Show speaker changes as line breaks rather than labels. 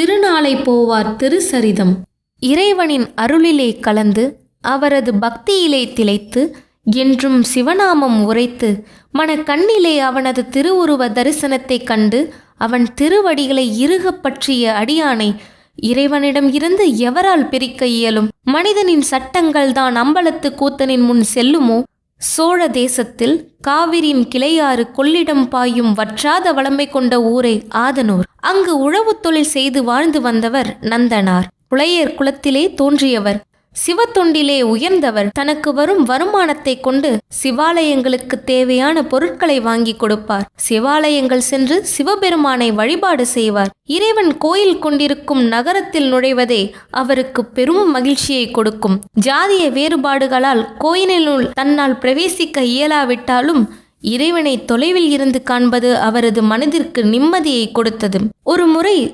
திருநாளை போவார் திருசரிதம். இறைவனின் அருளிலே கலந்து அவரது பக்தியிலே திளைத்து என்றும் சிவநாமம் உரைத்து மனக்கண்ணிலே அவனது திருவுருவ தரிசனத்தைக் கண்டு அவன் திருவடிகளை இறுகப் பற்றிய அடியானை இறைவனிடம் இருந்து எவரால் பிரிக்க இயலும்? மனிதனின் சட்டங்கள் தான் அம்பலத்து கூத்தனின் முன் செல்லுமோ? சோழ தேசத்தில் காவிரியின் கிளையாறு கொள்ளிடம் பாயும் வற்றாத வளமை கொண்ட ஊரே ஆதனூர். அங்கு உழவு தொழில் செய்து வாழ்ந்து வந்தவர் நந்தனார். புலையர் குலத்திலே தோன்றியவர், சிவத்தொண்டிலே உயர்ந்தவர். தனக்கு வரும் வருமானத்தை கொண்டு சிவாலயங்களுக்கு தேவையான பொருட்களை வாங்கி கொடுப்பார். சிவாலயங்கள் சென்று சிவபெருமானை வழிபாடு செய்வார். இறைவன் கோயில் கொண்டிருக்கும் நகரத்தில் நுழைவதே அவருக்கு பெரும் மகிழ்ச்சியை கொடுக்கும். ஜாதிய வேறுபாடுகளால் கோயிலினுள் தன்னால் பிரவேசிக்க இயலாவிட்டாலும் இறைவனை தொலைவில் இருந்து காண்பது அவரது மனதிற்கு நிம்மதியை கொடுத்தது. ஒரு முறை